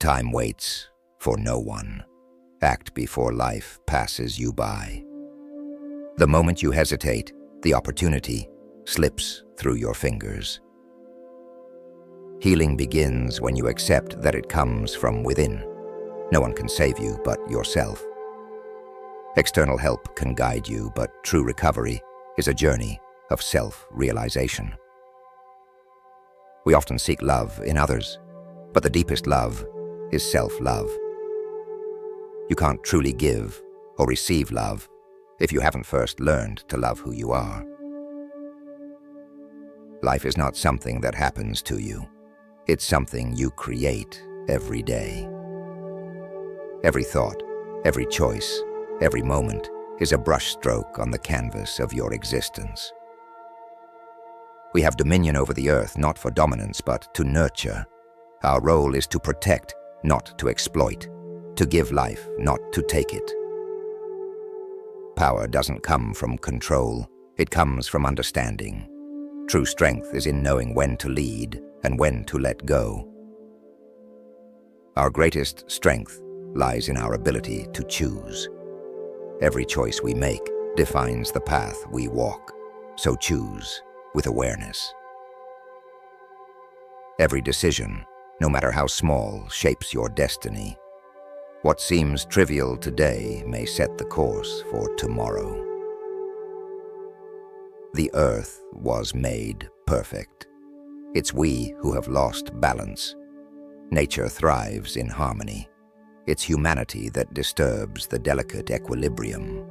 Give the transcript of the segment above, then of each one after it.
Time waits for no one. Act before life passes you by. The moment you hesitate, the opportunity slips through your fingers. Healing begins when you accept that it comes from within. No one can save you but yourself. External help can guide you, but true recovery is a journey of self-realization. We often seek love in others, but the deepest love is self-love. You can't truly give or receive love if you haven't first learned to love who you are. Life is not something that happens to you. It's something you create every day. Every thought, every choice, every moment is a brushstroke on the canvas of your existence. We have dominion over the earth not for dominance but to nurture. Our role is to protect, not to exploit, to give life, not to take it. Power doesn't come from control, it comes from understanding. True strength is in knowing when to lead and when to let go. Our greatest strength lies in our ability to choose. Every choice we make defines the path we walk, so choose with awareness. Every decision, no matter how small, shapes your destiny. What seems trivial today may set the course for tomorrow. The earth was made perfect. It's we who have lost balance. Nature thrives in harmony. It's humanity that disturbs the delicate equilibrium.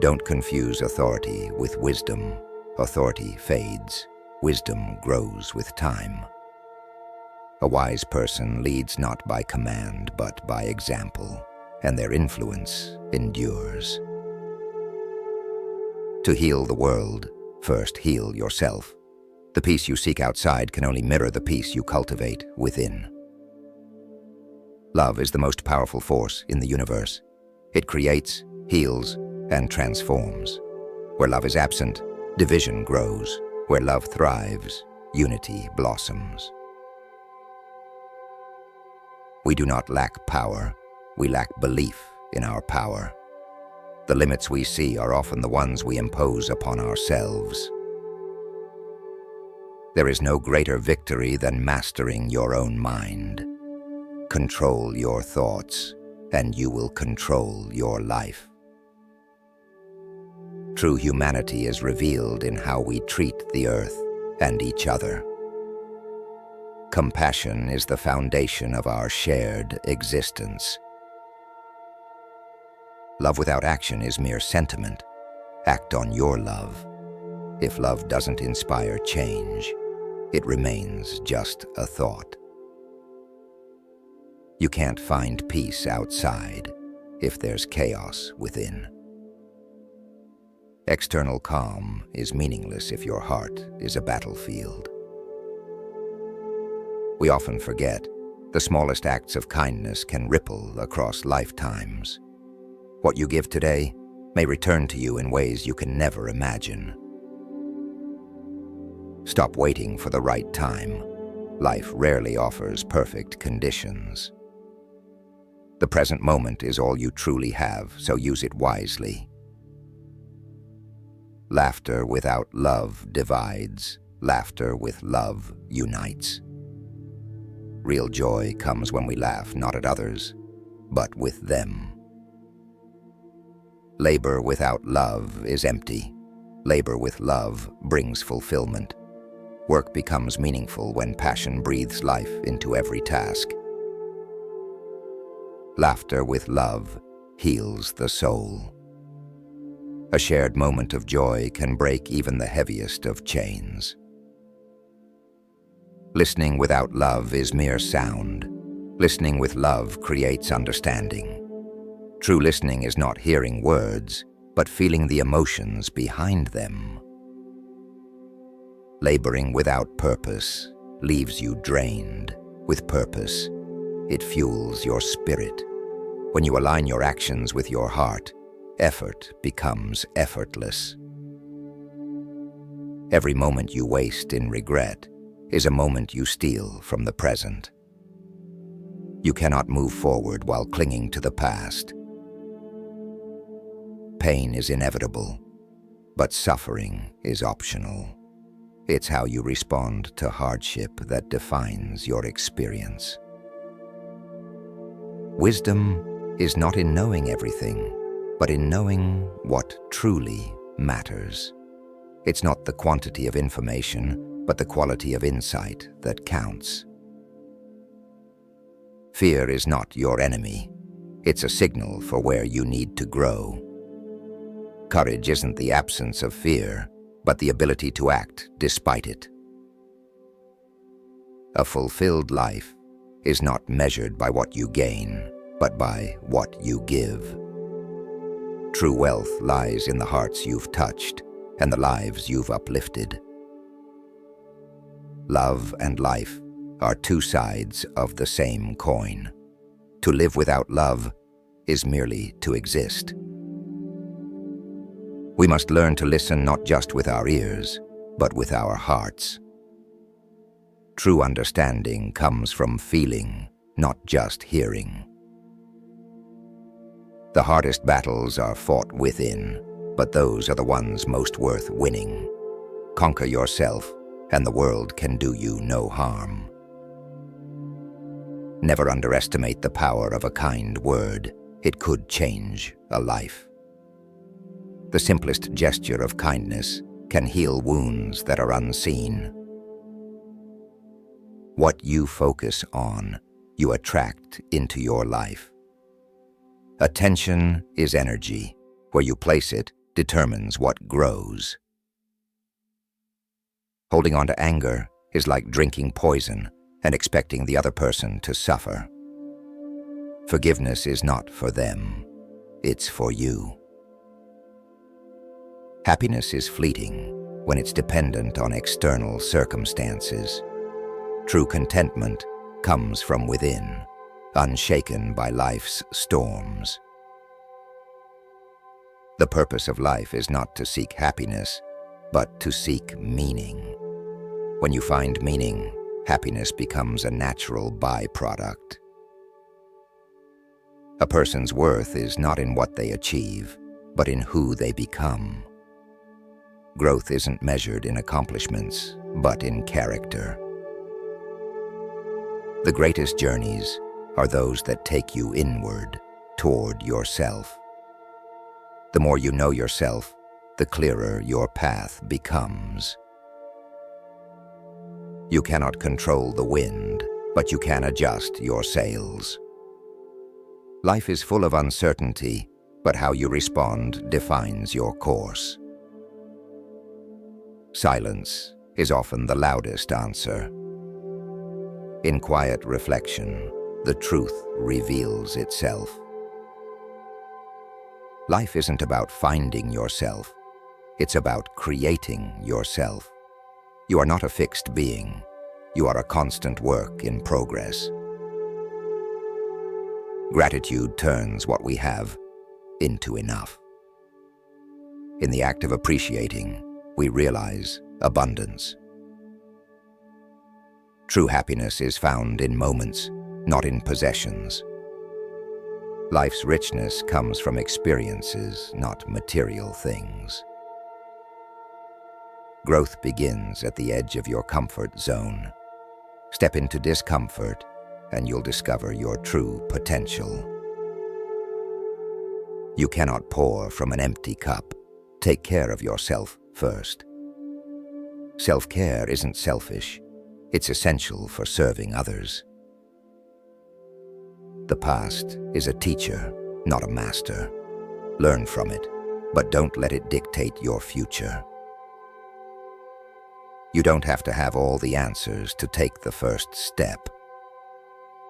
Don't confuse authority with wisdom. Authority fades. Wisdom grows with time. A wise person leads not by command, but by example, and their influence endures. To heal the world, first heal yourself. The peace you seek outside can only mirror the peace you cultivate within. Love is the most powerful force in the universe. It creates, heals, and transforms. Where love is absent, division grows. Where love thrives, unity blossoms. We do not lack power, we lack belief in our power. The limits we see are often the ones we impose upon ourselves. There is no greater victory than mastering your own mind. Control your thoughts, and you will control your life. True humanity is revealed in how we treat the earth and each other. Compassion is the foundation of our shared existence. Love without action is mere sentiment. Act on your love. If love doesn't inspire change, it remains just a thought. You can't find peace outside if there's chaos within. External calm is meaningless if your heart is a battlefield. We often forget the smallest acts of kindness can ripple across lifetimes. What you give today may return to you in ways you can never imagine. Stop waiting for the right time. Life rarely offers perfect conditions. The present moment is all you truly have, so use it wisely. Laughter without love divides. Laughter with love unites. Real joy comes when we laugh not at others, but with them. Labor without love is empty. Labor with love brings fulfillment. Work becomes meaningful when passion breathes life into every task. Laughter with love heals the soul. A shared moment of joy can break even the heaviest of chains. Listening without love is mere sound. Listening with love creates understanding. True listening is not hearing words, but feeling the emotions behind them. Laboring without purpose leaves you drained. With purpose, it fuels your spirit. When you align your actions with your heart, effort becomes effortless. Every moment you waste in regret is a moment you steal from the present. You cannot move forward while clinging to the past. Pain is inevitable, but suffering is optional. It's how you respond to hardship that defines your experience. Wisdom is not in knowing everything, but in knowing what truly matters. It's not the quantity of information, but the quality of insight that counts. Fear is not your enemy. It's a signal for where you need to grow. Courage isn't the absence of fear, but the ability to act despite it. A fulfilled life is not measured by what you gain, but by what you give. True wealth lies in the hearts you've touched and the lives you've uplifted. Love and life are two sides of the same coin. To live without love is merely to exist. We must learn to listen not just with our ears, but with our hearts. True understanding comes from feeling, not just hearing. The hardest battles are fought within, but those are the ones most worth winning. Conquer yourself, and the world can do you no harm. Never underestimate the power of a kind word. It could change a life. The simplest gesture of kindness can heal wounds that are unseen. What you focus on, you attract into your life. Attention is energy. Where you place it determines what grows. Holding on to anger is like drinking poison and expecting the other person to suffer. Forgiveness is not for them, it's for you. Happiness is fleeting when it's dependent on external circumstances. True contentment comes from within, unshaken by life's storms. The purpose of life is not to seek happiness, but to seek meaning. When you find meaning, happiness becomes a natural byproduct. A person's worth is not in what they achieve, but in who they become. Growth isn't measured in accomplishments, but in character. The greatest journeys are those that take you inward, toward yourself. The more you know yourself, the clearer your path becomes. You cannot control the wind, but you can adjust your sails. Life is full of uncertainty, but how you respond defines your course. Silence is often the loudest answer. In quiet reflection, the truth reveals itself. Life isn't about finding yourself, it's about creating yourself. You are not a fixed being, you are a constant work in progress. Gratitude turns what we have into enough. In the act of appreciating, we realize abundance. True happiness is found in moments, not in possessions. Life's richness comes from experiences, not material things. Growth begins at the edge of your comfort zone. Step into discomfort, and you'll discover your true potential. You cannot pour from an empty cup. Take care of yourself first. Self-care isn't selfish. It's essential for serving others. The past is a teacher, not a master. Learn from it, but don't let it dictate your future. You don't have to have all the answers to take the first step.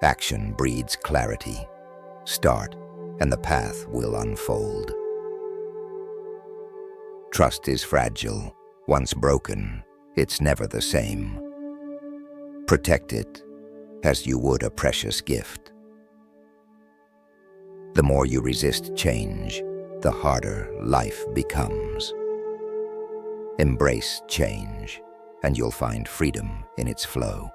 Action breeds clarity. Start, and the path will unfold. Trust is fragile. Once broken, it's never the same. Protect it as you would a precious gift. The more you resist change, the harder life becomes. Embrace change, and you'll find freedom in its flow.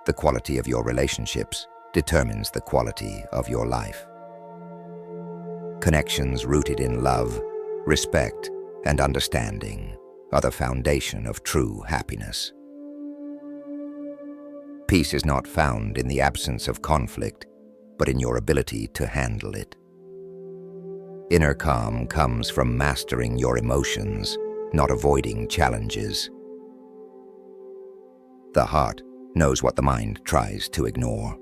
The quality of your relationships determines the quality of your life. Connections rooted in love, respect, and understanding are the foundation of true happiness. Peace is not found in the absence of conflict, but in your ability to handle it. Inner calm comes from mastering your emotions, not avoiding challenges. The heart knows what the mind tries to ignore.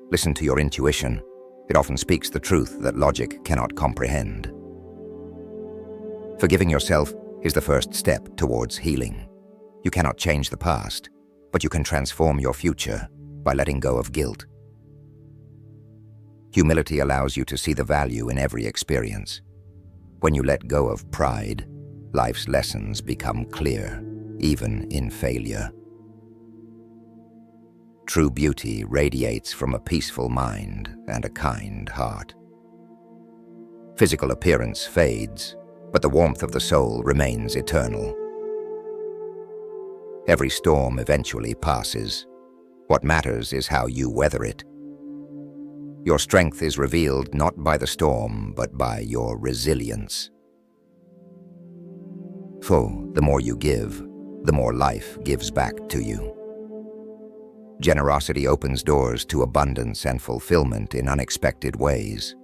Listen to your intuition. It often speaks the truth that logic cannot comprehend. Forgiving yourself is the first step towards healing. You cannot change the past, but you can transform your future by letting go of guilt. Humility allows you to see the value in every experience. When you let go of pride, life's lessons become clear, even in failure. True beauty radiates from a peaceful mind and a kind heart. Physical appearance fades, but the warmth of the soul remains eternal. Every storm eventually passes. What matters is how you weather it. Your strength is revealed not by the storm, but by your resilience. For the more you give, the more life gives back to you. Generosity opens doors to abundance and fulfillment in unexpected ways.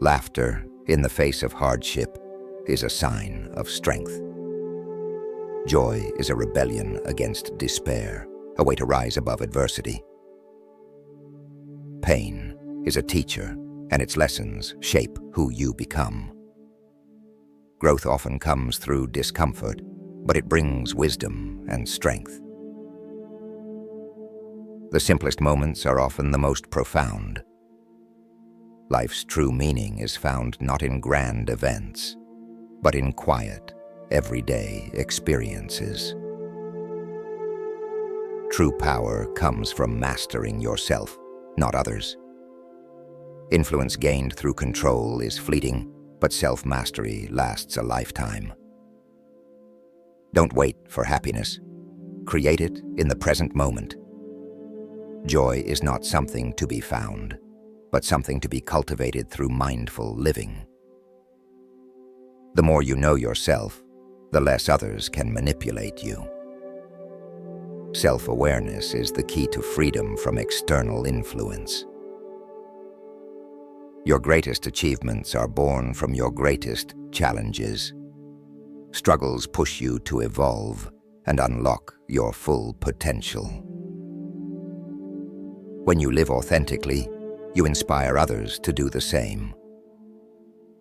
Laughter in the face of hardship is a sign of strength. Joy is a rebellion against despair, a way to rise above adversity. Pain is a teacher, and its lessons shape who you become. Growth often comes through discomfort, but it brings wisdom and strength. The simplest moments are often the most profound. Life's true meaning is found not in grand events, but in quiet, everyday experiences. True power comes from mastering yourself, not others. Influence gained through control is fleeting, but self-mastery lasts a lifetime. Don't wait for happiness. Create it in the present moment. Joy is not something to be found, but something to be cultivated through mindful living. The more you know yourself, the less others can manipulate you. Self-awareness is the key to freedom from external influence. Your greatest achievements are born from your greatest challenges. Struggles push you to evolve and unlock your full potential. When you live authentically, you inspire others to do the same.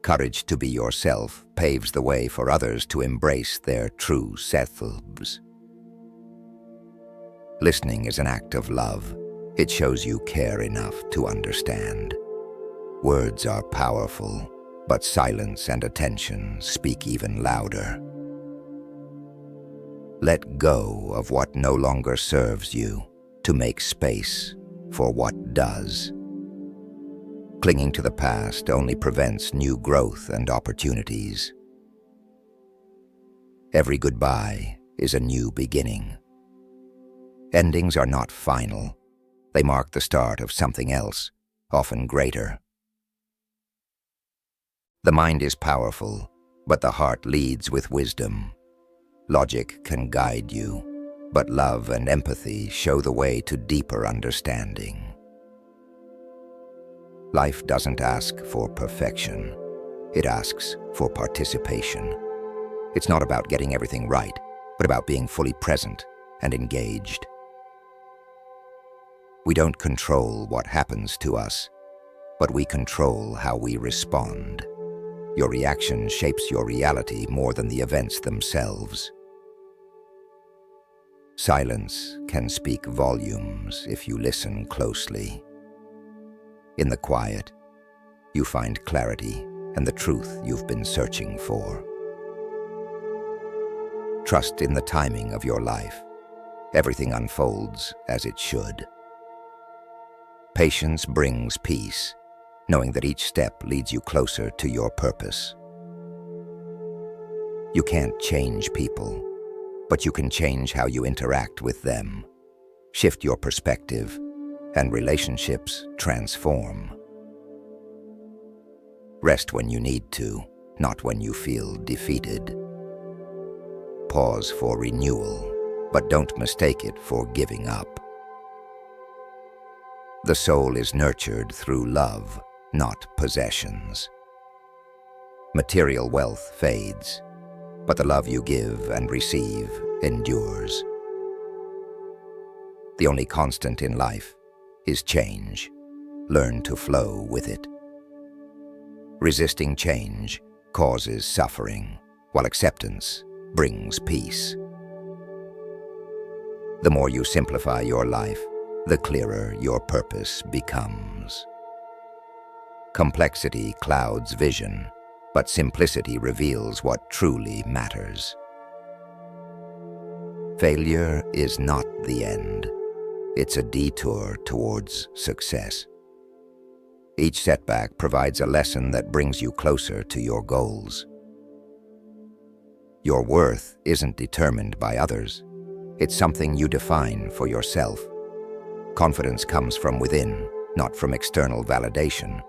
Courage to be yourself paves the way for others to embrace their true selves. Listening is an act of love. It shows you care enough to understand. Words are powerful, but silence and attention speak even louder. Let go of what no longer serves you to make space for what does. Clinging to the past only prevents new growth and opportunities. Every goodbye is a new beginning. Endings are not final. They mark the start of something else, often greater. The mind is powerful, but the heart leads with wisdom. Logic can guide you, but love and empathy show the way to deeper understanding. Life doesn't ask for perfection. It asks for participation. It's not about getting everything right, but about being fully present and engaged. We don't control what happens to us, but we control how we respond. Your reaction shapes your reality more than the events themselves. Silence can speak volumes if you listen closely. In the quiet, you find clarity and the truth you've been searching for. Trust in the timing of your life. Everything unfolds as it should. Patience brings peace, knowing that each step leads you closer to your purpose. You can't change people, but you can change how you interact with them. Shift your perspective, and relationships transform. Rest when you need to, not when you feel defeated. Pause for renewal, but don't mistake it for giving up. The soul is nurtured through love, not possessions. Material wealth fades, but the love you give and receive endures. The only constant in life is change. Learn to flow with it. Resisting change causes suffering, while acceptance brings peace. The more you simplify your life, the clearer your purpose becomes. Complexity clouds vision, but simplicity reveals what truly matters. Failure is not the end. It's a detour towards success. Each setback provides a lesson that brings you closer to your goals. Your worth isn't determined by others. It's something you define for yourself. Confidence comes from within, not from external validation.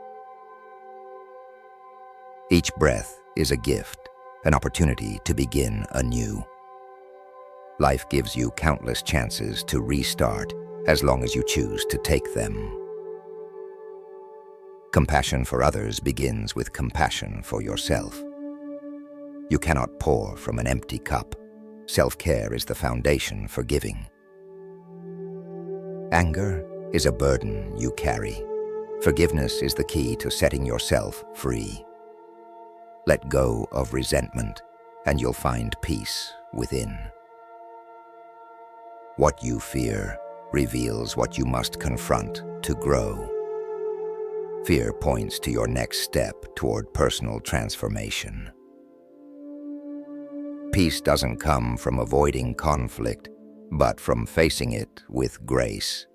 Each breath is a gift, an opportunity to begin anew. Life gives you countless chances to restart, as long as you choose to take them. Compassion for others begins with compassion for yourself. You cannot pour from an empty cup. Self-care is the foundation for giving. Anger is a burden you carry. Forgiveness is the key to setting yourself free. Let go of resentment, and you'll find peace within. What you fear reveals what you must confront to grow. Fear points to your next step toward personal transformation. Peace doesn't come from avoiding conflict, but from facing it with grace.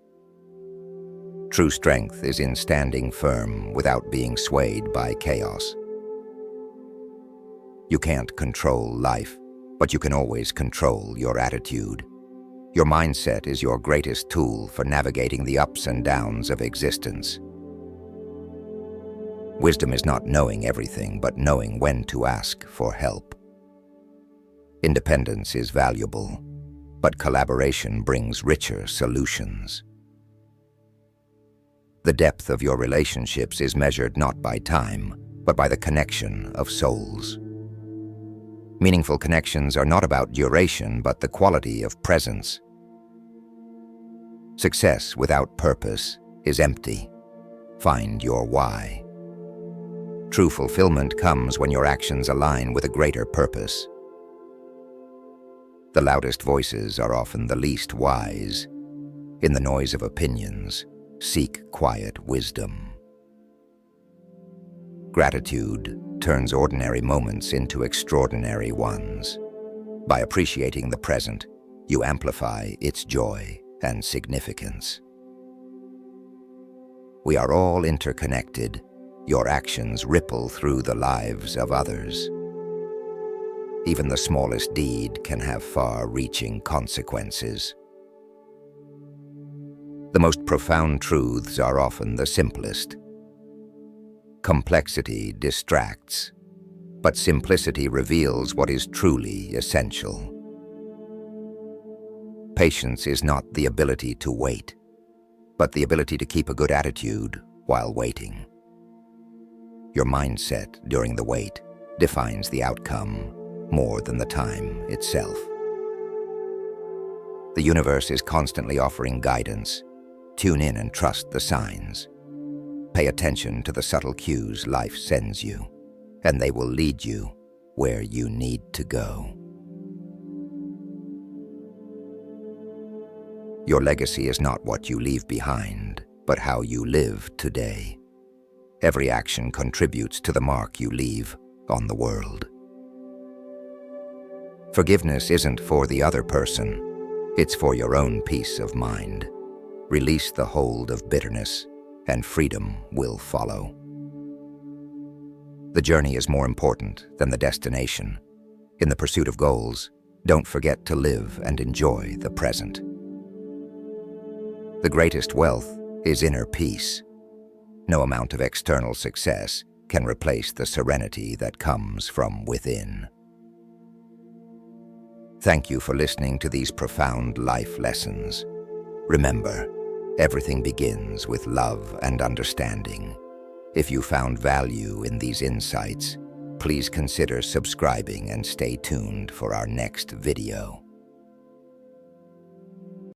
True strength is in standing firm without being swayed by chaos. You can't control life, but you can always control your attitude. Your mindset is your greatest tool for navigating the ups and downs of existence. Wisdom is not knowing everything, but knowing when to ask for help. Independence is valuable, but collaboration brings richer solutions. The depth of your relationships is measured not by time, but by the connection of souls. Meaningful connections are not about duration, but the quality of presence. Success without purpose is empty. Find your why. True fulfillment comes when your actions align with a greater purpose. The loudest voices are often the least wise. In the noise of opinions, seek quiet wisdom. Gratitude turns ordinary moments into extraordinary ones. By appreciating the present, you amplify its joy and significance. We are all interconnected. Your actions ripple through the lives of others. Even the smallest deed can have far-reaching consequences. The most profound truths are often the simplest. Complexity distracts, but simplicity reveals what is truly essential. Patience is not the ability to wait, but the ability to keep a good attitude while waiting. Your mindset during the wait defines the outcome more than the time itself. The universe is constantly offering guidance. Tune in and trust the signs. Pay attention to the subtle cues life sends you, and they will lead you where you need to go. Your legacy is not what you leave behind, but how you live today. Every action contributes to the mark you leave on the world. Forgiveness isn't for the other person, it's for your own peace of mind. Release the hold of bitterness, and freedom will follow. The journey is more important than the destination. In the pursuit of goals, Don't forget to live and enjoy the present. The greatest wealth is inner peace. No amount of external success can replace the serenity that comes from within. Thank you for listening to these profound life lessons. Remember, everything begins with love and understanding. If you found value in these insights, please consider subscribing and stay tuned for our next video.